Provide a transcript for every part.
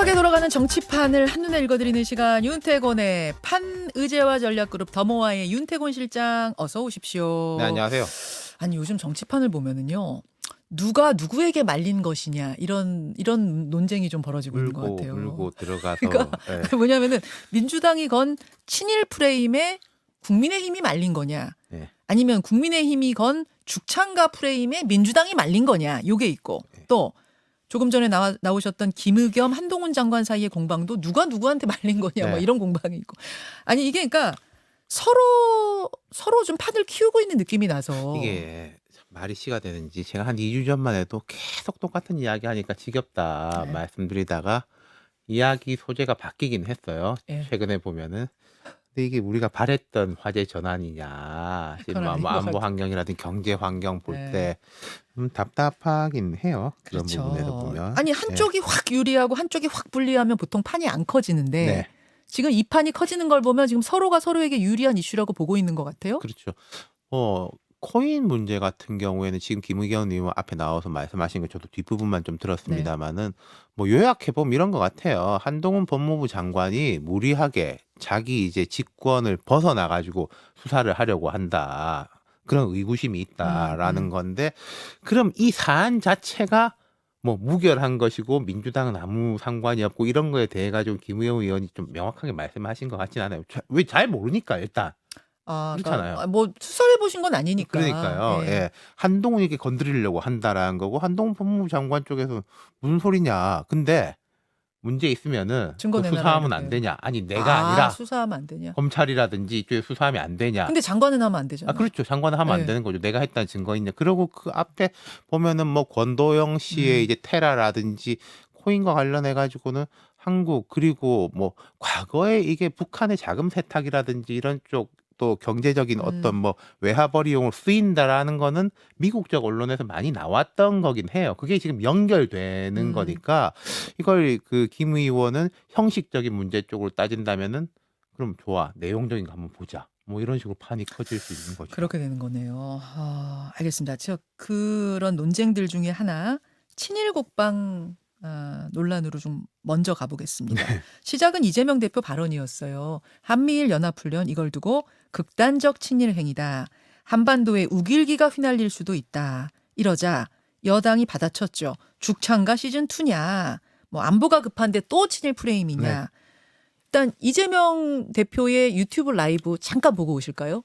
급하게 돌아가는 정치판을 한눈에 읽어드리는 시간, 윤태곤의 판의제와 전략그룹 더모아의 윤태곤 실장, 어서 오십시오. 네, 안녕하세요. 아니, 요즘 정치판을 보면은요, 누가 누구에게 말린 것이냐, 이런 논쟁이 좀 벌어지고 있는 것 같아요. 물고 들어가서. 그러니까 네. 뭐냐면은 민주당이 건 친일 프레임에 국민의힘이 말린 거냐, 네. 아니면 국민의힘이 건 죽창가 프레임에 민주당이 말린 거냐, 요게 있고, 또 조금 전에 나오셨던 김의겸, 한동훈 장관 사이의 공방도 누가 누구한테 말린 거냐, 뭐 네. 이런 공방이 있고. 아니, 이게 그러니까 서로 좀 판을 키우고 있는 느낌이 나서. 이게 말이 씨가 되는지 제가 한 2주 전만 해도 계속 똑같은 이야기 하니까 지겹다 네. 말씀드리다가 이야기 소재가 바뀌긴 했어요. 예. 최근에 보면은. 근데 이게 우리가 바랬던 화제 전환이냐, 지금 그건 아닌 뭐 것 안보 같아요. 환경이라든지 경제 환경 볼 네. 때 답답하긴 해요. 그런 그렇죠. 부분에서 보면. 아니, 한쪽이 확 유리하고 한쪽이 확 불리하면 보통 판이 안 커지는데, 네. 지금 이 판이 커지는 걸 보면 지금 서로가 서로에게 유리한 이슈라고 보고 있는 것 같아요. 그렇죠. 코인 문제 같은 경우에는 지금 김의겸 의원 앞에 나와서 말씀하신 거 저도 뒷부분만 좀 들었습니다만은 뭐 요약해 보면 이런 것 같아요. 한동훈 법무부 장관이 무리하게 자기 이제 직권을 벗어나 가지고 수사를 하려고 한다. 그런 의구심이 있다라는 건데, 그럼 이 사안 자체가 뭐 무결한 것이고 민주당은 아무 상관이 없고 이런 거에 대해 가지고 김의겸 의원이 좀 명확하게 말씀하신 것 같진 않아요. 왜 잘 모르니까 일단. 아, 그렇잖아요. 그러니까 뭐 수사해 보신 건 아니니까. 그러니까요. 예. 예. 한동훈에게 건드리려고 한다라는 거고, 한동훈 법무부 장관 쪽에서 무슨 소리냐. 근데 문제 있으면은 증거 그거 내놔라 수사하면 안 이렇게. 되냐. 아니 내가 아니라 수사하면 안 되냐. 검찰이라든지 이쪽에 수사하면 안 되냐. 근데 장관은 하면 안 되잖아. 그렇죠. 장관은 하면 예. 안 되는 거죠. 내가 했다는 증거 있냐. 그리고 그 앞에 보면은 뭐 권도영 씨의 이제 테라라든지 코인과 관련해 가지고는 한국, 그리고 뭐 과거에 이게 북한의 자금 세탁이라든지 이런 쪽 또 경제적인 어떤 뭐 외화벌이용으로 쓰인다라는 거는 미국적 언론에서 많이 나왔던 거긴 해요. 그게 지금 연결되는 거니까 이걸 그 김 의원은 형식적인 문제 쪽으로 따진다면은 그럼 좋아. 내용적인 거 한번 보자. 뭐 이런 식으로 판이 커질 수 있는 거죠. 그렇게 되는 거네요. 알겠습니다. 저 그런 논쟁들 중에 하나, 친일 국방 논란으로 좀 먼저 가보겠습니다. 시작은 이재명 대표 발언이었어요. 한미일 연합훈련 이걸 두고 극단적 친일 행위다. 한반도에 우길기가 휘날릴 수도 있다. 이러자 여당이 받아쳤죠. 죽창가 시즌2냐. 뭐 안보가 급한데 또 친일 프레임이냐. 네. 일단 이재명 대표의 유튜브 라이브 잠깐 보고 오실까요?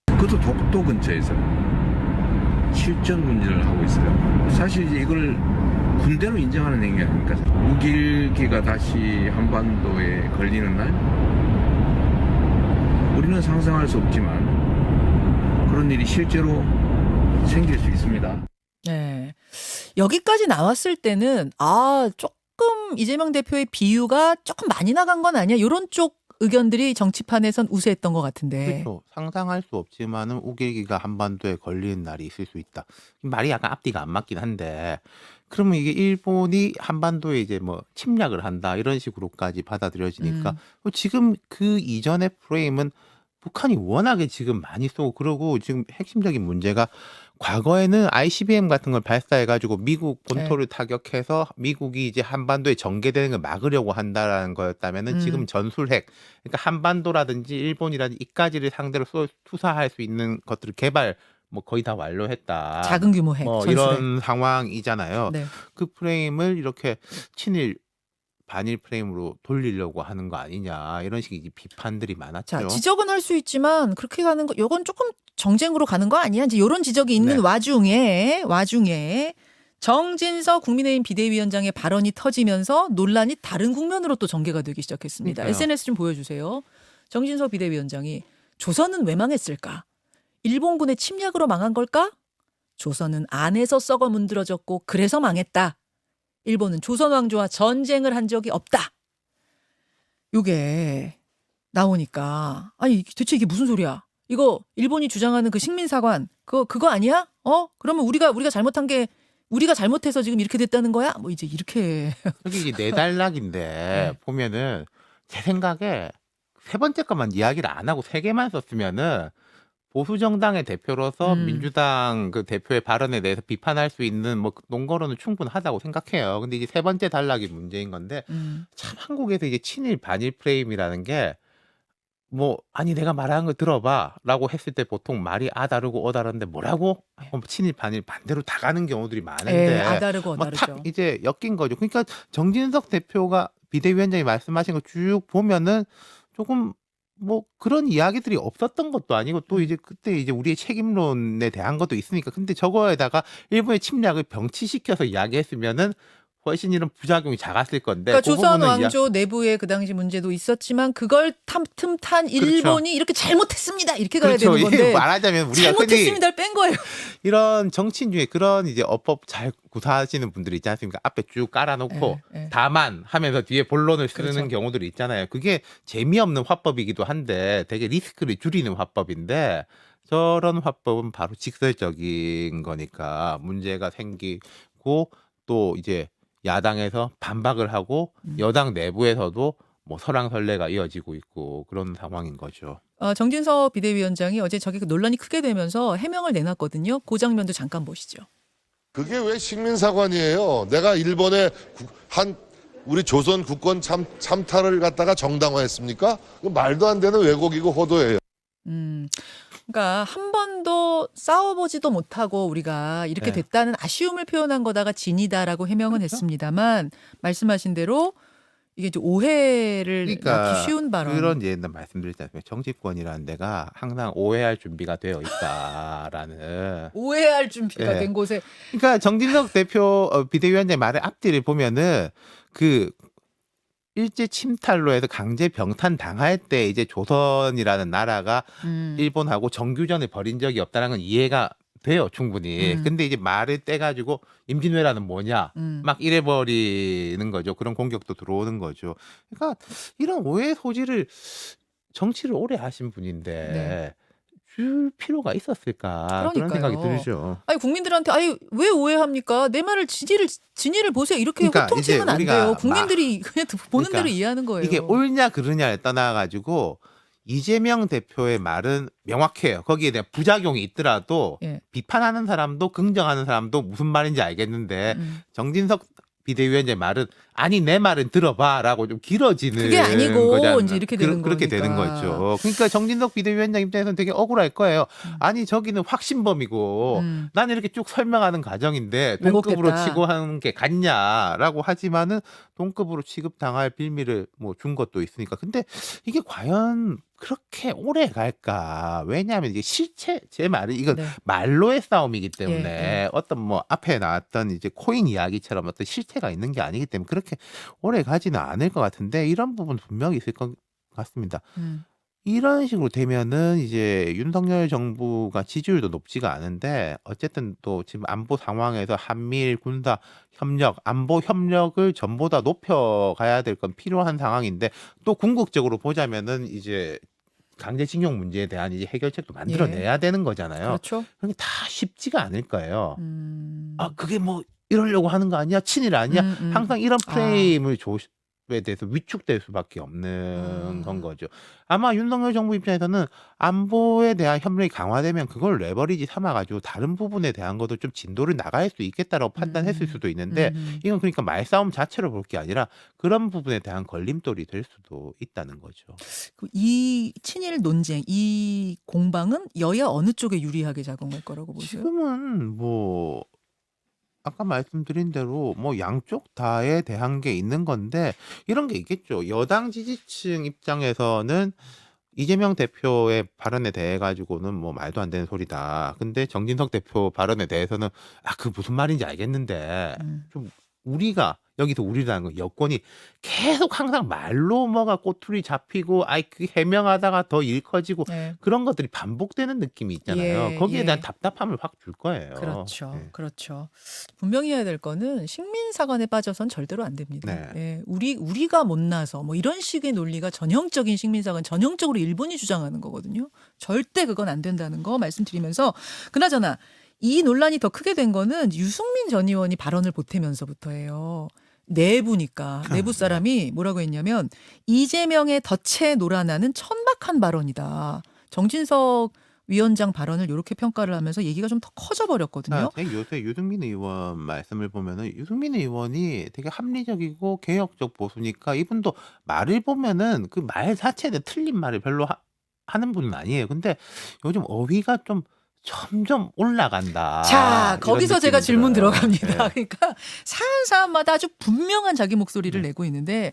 그것도 독도 근처에서 실전 군진을 하고 있어요. 사실 이제 이걸 군대로 인정하는 행위 아닙니까? 우길기가 다시 한반도에 걸리는 날, 우리는 상상할 수 없지만 그런 일이 실제로 생길 수 있습니다. 네. 여기까지 나왔을 때는 조금 이재명 대표의 비유가 조금 많이 나간 건 아니야? 이런 쪽 의견들이 정치판에선 우세했던 것 같은데. 그렇죠. 상상할 수 없지만은 우길기가 한반도에 걸리는 날이 있을 수 있다. 말이 약간 앞뒤가 안 맞긴 한데, 그러면 이게 일본이 한반도에 이제 뭐 침략을 한다 이런 식으로까지 받아들여지니까 지금 그 이전의 프레임은 북한이 워낙에 지금 많이 쏘고, 그러고 지금 핵심적인 문제가 과거에는 ICBM 같은 걸 발사해가지고 미국 본토를 타격해서 미국이 이제 한반도에 전개되는 걸 막으려고 한다라는 거였다면은 지금 전술핵, 그러니까 한반도라든지 일본이라든지 이까지를 상대로 투사할 수 있는 것들을 개발 뭐 거의 다 완료했다. 작은 규모 핵, 뭐 전술핵. 이런 상황이잖아요. 네. 그 프레임을 이렇게 친일 반일 프레임으로 돌리려고 하는 거 아니냐, 이런 식의 이제 비판들이 많았죠. 자, 지적은 할 수 있지만 그렇게 가는 거, 요건 조금 정쟁으로 가는 거 아니야? 이제 이런 지적이 있는 와중에 정진석 국민의힘 비대위원장의 발언이 터지면서 논란이 다른 국면으로 또 전개가 되기 시작했습니다. 그러니까요. SNS 좀 보여주세요. 정진석 비대위원장이 조선은 왜 망했을까? 일본군의 침략으로 망한 걸까? 조선은 안에서 썩어 문드러졌고 그래서 망했다. 일본은 조선 왕조와 전쟁을 한 적이 없다. 요게 나오니까, 아니 대체 이게 무슨 소리야? 이거 일본이 주장하는 그 식민사관 그거 아니야? 그러면 우리가 잘못한 게, 우리가 잘못해서 지금 이렇게 됐다는 거야? 뭐 이제 이렇게. 여기 이제 내달락인데 보면은 제 생각에 세 번째 것만 이야기를 안 하고 세 개만 썼으면은 보수 정당의 대표로서 음. 민주당 그 대표의 발언에 대해서 비판할 수 있는 뭐 논거로는 충분하다고 생각해요. 근데 이제 세 번째 단락이 문제인 건데 참 한국에서 이제 친일 반일 프레임이라는 게 뭐 아니 내가 말하는 거 들어봐라고 했을 때 보통 말이 아 다르고 어 다른데 뭐라고 친일 반일 반대로 다 가는 경우들이 예, 많은데 아다르고 뭐 탁 어다르죠. 이제 엮인 거죠. 그러니까 정진석 대표가 비대위원장이 말씀하신 거 쭉 보면은 조금 뭐 그런 이야기들이 없었던 것도 아니고 또 이제 그때 이제 우리의 책임론에 대한 것도 있으니까 근데 저거에다가 일본의 침략을 병치시켜서 이야기했으면은 훨씬 이런 부작용이 작았을 건데 그러니까 그 조선 부분은 왕조 내부의 그 당시 문제도 있었지만 그걸 틈탄 일본이 이렇게 잘못했습니다. 이렇게 가야 그렇죠. 되는 이게 건데 말하자면 우리가 흔히 잘못했습니다를 뺀 거예요. 이런 정치인 중에 그런 이제 어법 잘 구사하시는 분들이 있지 않습니까? 앞에 쭉 깔아놓고 예, 예. 다만 하면서 뒤에 본론을 쓰는 그렇죠. 경우들이 있잖아요. 그게 재미없는 화법이기도 한데 되게 리스크를 줄이는 화법인데 저런 화법은 바로 직설적인 거니까 문제가 생기고 또 이제 야당에서 반박을 하고 여당 내부에서도 뭐 설왕설래가 이어지고 있고 그런 상황인 거죠. 정진석 비대위원장이 어제 저게 논란이 크게 되면서 해명을 내놨거든요. 그 장면도 잠깐 보시죠. 그게 왜 식민사관이에요? 내가 일본의 우리 조선 국권 참탈을 갖다가 정당화했습니까? 그 말도 안 되는 왜곡이고 호도예요. 그러니까 한 번도 싸워보지도 못하고 우리가 이렇게 네. 됐다는 아쉬움을 표현한 거다가 진이다라고 해명은 그렇죠. 했습니다만 말씀하신 대로 이게 이제 오해를 낳기 쉬운 발언. 그런 예는 말씀드렸지 않습니까? 정치권이라는 데가 항상 오해할 준비가 되어 있다라는. 오해할 준비가 예. 된 곳에 그러니까 정진석 대표 비대위원장의 말의 앞뒤를 보면은 그 일제 침탈로 해서 강제 병탄 당할 때 이제 조선이라는 나라가 일본하고 정규전을 벌인 적이 없다는 건 이해가 돼요, 충분히. 근데 이제 말을 떼가지고 임진왜란은 뭐냐 막 이래버리는 거죠. 그런 공격도 들어오는 거죠. 그러니까 이런 오해 소지를 정치를 오래 하신 분인데 네. 줄 필요가 있었을까 그런 생각이 그러니까요. 들죠. 아니 국민들한테 아니 왜 오해합니까? 내 말을 진위를 보세요. 이렇게 그러니까 호통치면 이제 안 우리가 돼요. 국민들이 그냥 보는 그러니까 대로 이해하는 거예요. 이게 옳냐 그르냐를 떠나가지고 이재명 대표의 말은 명확해요. 거기에 대한 부작용이 있더라도 예. 비판하는 사람도 긍정하는 사람도 무슨 말인지 알겠는데 정진석 비대위원장의 말은 아니 내 말은 들어봐라고 좀 길어지는 그게 아니고 거잖아요. 이제 이렇게 되는 그렇게 거니까. 되는 거죠. 그러니까 정진석 비대위원장 입장에서는 되게 억울할 거예요. 아니 저기는 확신범이고 나는 이렇게 쭉 설명하는 과정인데 동급으로 왜곡됐다. 취급하는 게 같냐라고 하지만은 동급으로 취급당할 빌미를 뭐 준 것도 있으니까. 근데 이게 과연 그렇게 오래 갈까? 왜냐하면 이게 실체 제 말은 이건 네. 말로의 싸움이기 때문에 예. 어떤 뭐 앞에 나왔던 이제 코인 이야기처럼 어떤 실체가 있는 게 아니기 때문에 그렇게 오래 가지는 않을 것 같은데 이런 부분 분명히 있을 것 같습니다. 이런 식으로 되면은 이제 윤석열 정부가 지지율도 높지가 않은데 어쨌든 또 지금 안보 상황에서 한미일 군사 협력, 안보 협력을 전보다 높여가야 될 건 필요한 상황인데 또 궁극적으로 보자면은 이제 강제징용 문제에 대한 이제 해결책도 만들어내야 되는 거잖아요. 그렇죠. 그게 다 쉽지가 않을 거예요. 아 그게 뭐 이러려고 하는 거 아니야? 친일 아니야? 항상 이런 프레임을 에 대해서 위축될 수밖에 없는 건 거죠. 아마 윤석열 정부 입장에서는 안보에 대한 협력이 강화되면 그걸 레버리지 삼아가지고 다른 부분에 대한 것도 좀 진도를 나갈 수 있겠다라고 판단했을 수도 있는데 이건 그러니까 말싸움 자체로 볼 게 아니라 그런 부분에 대한 걸림돌이 될 수도 있다는 거죠. 이 친일 논쟁, 이 공방은 여야 어느 쪽에 유리하게 작용할 거라고 보세요? 지금은 뭐 아까 말씀드린 대로 뭐 양쪽 다에 대한 게 있는 건데 이런 게 있겠죠. 여당 지지층 입장에서는 이재명 대표의 발언에 대해 가지고는 뭐 말도 안 되는 소리다. 근데 정진석 대표 발언에 대해서는 아, 그 무슨 말인지 알겠는데 좀 우리가 여기서 우리라는 건 여권이 계속 항상 말로 뭐가 꼬투리 잡히고 아이 그 해명하다가 더 일 커지고 네. 그런 것들이 반복되는 느낌이 있잖아요. 예, 거기에 예. 대한 답답함을 확 줄 거예요. 그렇죠. 네. 그렇죠. 분명히 해야 될 거는 식민사관에 빠져선 절대로 안 됩니다. 네. 예, 우리가 못나서 뭐 이런 식의 논리가 전형적인 식민사관, 전형적으로 일본이 주장하는 거거든요. 절대 그건 안 된다는 거 말씀드리면서 그나저나 이 논란이 더 크게 된 거는 유승민 전 의원이 발언을 보태면서부터예요. 내부니까 내부 사람이 뭐라고 했냐면 이재명의 덫에 놀아나는 천박한 발언이다. 정진석 위원장 발언을 이렇게 평가를 하면서 얘기가 좀 더 커져 버렸거든요. 제가 요새 유승민 의원 말씀을 보면은 유승민 의원이 되게 합리적이고 개혁적 보수니까 이분도 말을 보면은 그 말 자체에 틀린 말을 별로 하는 분은 아니에요. 근데 요즘 어휘가 좀 점점 올라간다. 자, 이런 거기서 제가 느낌이 질문 들어요. 들어갑니다. 네. 그러니까 사안마다 아주 분명한 자기 목소리를 내고 있는데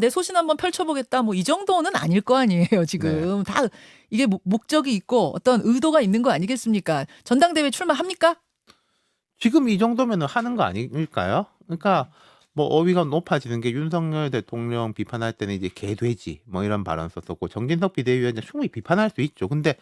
내 소신 한번 펼쳐보겠다 뭐 이 정도는 아닐 거 아니에요. 지금 다 이게 목적이 있고 어떤 의도가 있는 거 아니겠습니까? 전당대회 출마합니까? 지금 이 정도면은 하는 거 아닐까요? 그러니까 뭐 어휘가 높아지는 게 윤석열 대통령 비판할 때는 이제 개돼지 뭐 이런 발언 썼었고 정진석 비대위원장 충분히 비판할 수 있죠. 근데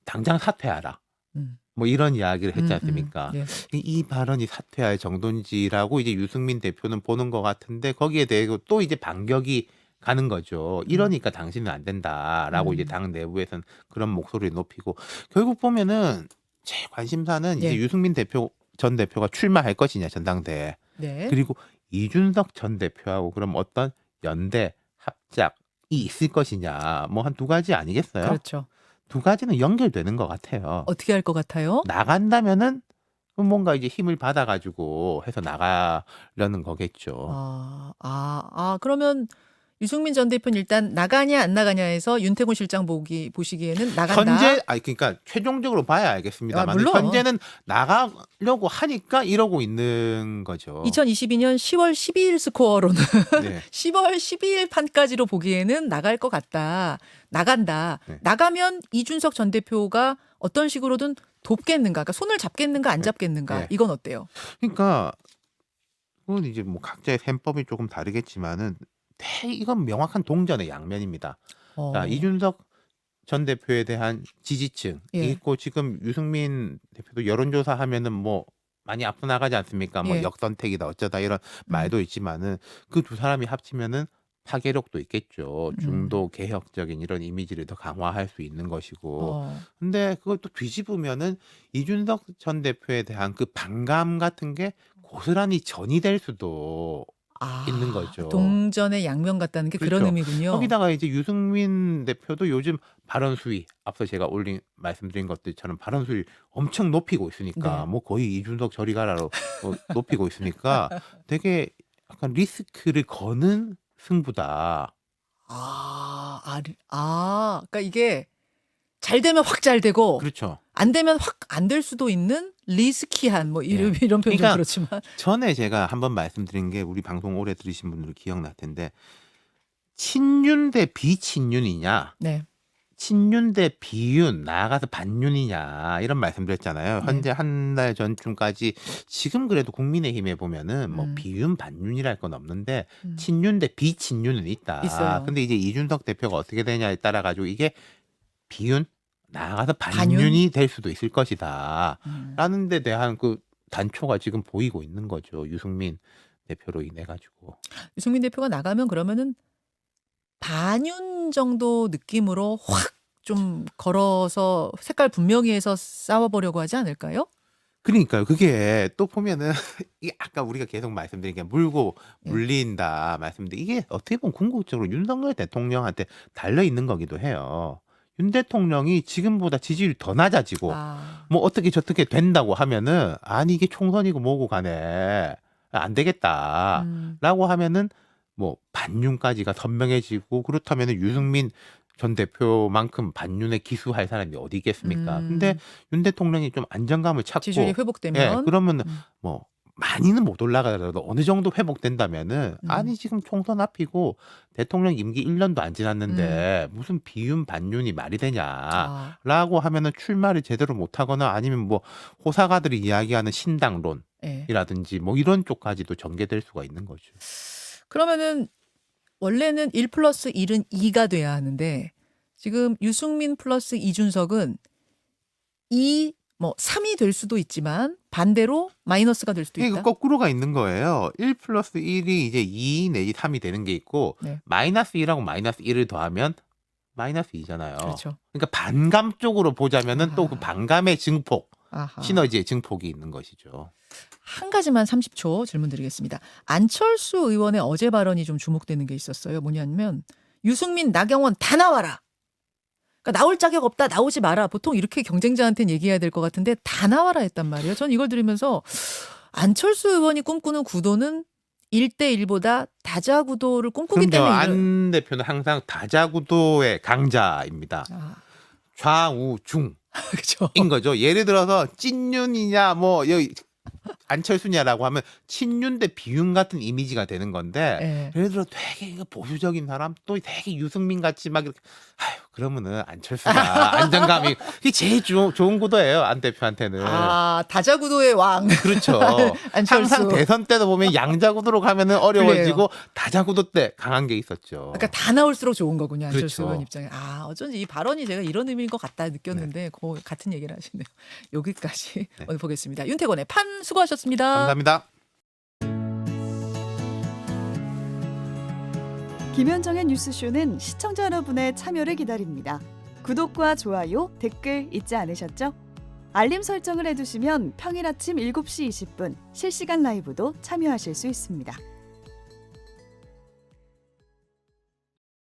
당장 사퇴하라. 음. 뭐 이런 이야기를 했지 않습니까? 예. 이 발언이 사퇴할 정도인지라고 이제 유승민 대표는 보는 것 같은데 거기에 대해서 또 이제 반격이 가는 거죠. 이러니까 당신은 안 된다라고 이제 당 내부에서는 그런 목소리를 높이고 결국 보면은 제 관심사는 예. 이제 유승민 전 대표가 출마할 것이냐 전당대회 네. 그리고 이준석 전 대표하고 그럼 어떤 연대 합작이 있을 것이냐 뭐 한 두 가지 아니겠어요? 그렇죠. 두 가지는 연결되는 것 같아요. 어떻게 할 것 같아요? 나간다면은 뭔가 이제 힘을 받아가지고 해서 나가려는 거겠죠. 그러면 유승민 전 대표는 일단 나가냐 안 나가냐에서 윤태곤 실장 보시기에는 나간다. 그러니까 최종적으로 봐야 알겠습니다만 물론. 현재는 나가려고 하니까 이러고 있는 거죠. 2022년 10월 12일 스코어로는 네. 10월 12일 판까지로 보기에는 나갈 것 같다. 나간다. 네. 나가면 이준석 전 대표가 어떤 식으로든 돕겠는가? 그러니까 손을 잡겠는가 안 잡겠는가? 네. 이건 어때요? 그러니까 그건 이제 뭐 각자의 셈법이 조금 다르겠지만은 이건 명확한 동전의 양면입니다. 자, 이준석 전 대표에 대한 지지층이 예. 있고 지금 유승민 대표도 여론조사 하면은 뭐 많이 앞서 나가지 않습니까? 뭐 예. 역선택이다 어쩌다 이런 말도 있지만은 그 두 사람이 합치면은 파괴력도 있겠죠. 중도 개혁적인 이런 이미지를 더 강화할 수 있는 것이고. 근데 그걸 또 뒤집으면은 이준석 전 대표에 대한 그 반감 같은 게 고스란히 전이 될 수도 있는 거죠. 동전의 양면 같다는 게 그런 그렇죠. 의미군요. 거기다가 이제 유승민 대표도 요즘 발언 수위 앞서 제가 말씀드린 것들처럼 발언 수위 엄청 높이고 있으니까 네. 뭐 거의 이준석 저리 가라로 높이고 있으니까 되게 약간 리스크를 거는 승부다. 그러니까 이게 잘 되면 확 잘 되고 그렇죠. 안 되면 확 안 될 수도 있는 리스키한 뭐 이런 예. 표현 좀 그러니까 그렇지만 전에 제가 한번 말씀드린 게 우리 방송 오래 들으신 분들 기억날 텐데 친윤 대 비친윤이냐 네. 친윤 대 비윤 나아가서 반윤이냐 이런 말씀드렸잖아요. 현재 한 달 전쯤까지 지금 그래도 국민의힘에 보면은 뭐 비윤 반윤이랄 건 없는데 친윤 대 비친윤은 있다. 있어요. 근데 이제 이준석 대표가 어떻게 되냐에 따라 가지고 이게 비윤 나아가서 반윤? 반윤이 될 수도 있을 것이다. 라는 데 대한 그 단초가 지금 보이고 있는 거죠. 유승민 대표로 인해 가지고. 유승민 대표가 나가면 그러면은 반윤 정도 느낌으로 확 좀 걸어서 색깔 분명히 해서 싸워보려고 하지 않을까요? 그러니까요. 그게 또 보면은 이게 아까 우리가 계속 말씀드린 게 물고 예. 물린다 말씀드린 이게 어떻게 보면 궁극적으로 윤석열 대통령한테 달려 있는 거기도 해요. 윤 대통령이 지금보다 지지율이 더 낮아지고 뭐 어떻게 저떻게 된다고 하면은 아니 이게 총선이고 뭐고 간에 안 되겠다라고 하면은 뭐 반윤까지가 선명해지고 그렇다면은 유승민 전 대표만큼 반윤에 기수할 사람이 어디 있겠습니까? 근데 윤 대통령이 좀 안정감을 찾고 지지율이 회복되면 그러면 뭐 많이는 못 올라가더라도 어느 정도 회복된다면은 아니 지금 총선 앞이고 대통령 임기 1년도 안 지났는데 무슨 비윤 반윤이 말이 되냐라고 하면은 출마를 제대로 못 하거나 아니면 뭐 호사가들이 이야기하는 신당론이라든지 뭐 이런 쪽까지도 전개될 수가 있는 거죠. 그러면은 원래는 1+1은 2가 돼야 하는데 지금 유승민 플러스 이준석은 3이 될 수도 있지만 반대로 마이너스가 될 수도 이게 있다. 거꾸로가 있는 거예요. 1+1이 이제 2 내지 3이 되는 게 있고 네. -1하고 -1을 더하면 -2잖아요. 그렇죠. 그러니까 반감 쪽으로 보자면은 또 그 반감의 증폭, 아하. 시너지의 증폭이 있는 것이죠. 한 가지만 30초 질문 드리겠습니다. 안철수 의원의 어제 발언이 좀 주목되는 게 있었어요. 뭐냐면 유승민, 나경원 다 나와라. 그러니까 나올 자격 없다, 나오지 마라. 보통 이렇게 경쟁자한테는 얘기해야 될 것 같은데 다 나와라 했단 말이에요. 전 이걸 들으면서 안철수 의원이 꿈꾸는 구도는 1대1보다 다자구도를 꿈꾸기 그럼요. 때문에 안 대표는 항상 다자구도의 강자입니다. 좌우 중인 그렇죠. 거죠. 예를 들어서 찐윤이냐 뭐 여기 안철수냐라고 하면 친윤 대 비윤 같은 이미지가 되는 건데 예. 예를 들어 되게 이거 보수적인 사람 또 되게 유승민 같이 막 이렇게 아유 그러면은 안철수가 안정감이 그게 제일 좋은 구도예요. 안 대표한테는. 아, 다자구도의 왕. 그렇죠. 안철수. 항상 대선 때도 보면 양자구도로 가면은 어려워지고 다자구도 때 강한 게 있었죠. 그러니까 다 나올수록 좋은 거군요. 안철수 그렇죠. 의원 입장에. 아, 어쩐지 이 발언이 제가 이런 의미인 것 같다 느꼈는데 그 같은 얘기를 하시네요. 여기까지 네. 오늘 보겠습니다. 윤태권의 판 수고하셨습니다. 감사합니다. 김현정의 뉴스쇼는 시청자 여러분의 참여를 기다립니다. 구독과 좋아요, 댓글 잊지 않으셨죠? 알림 설정을 해두시면 평일 아침 7시 20분 실시간 라이브도 참여하실 수 있습니다.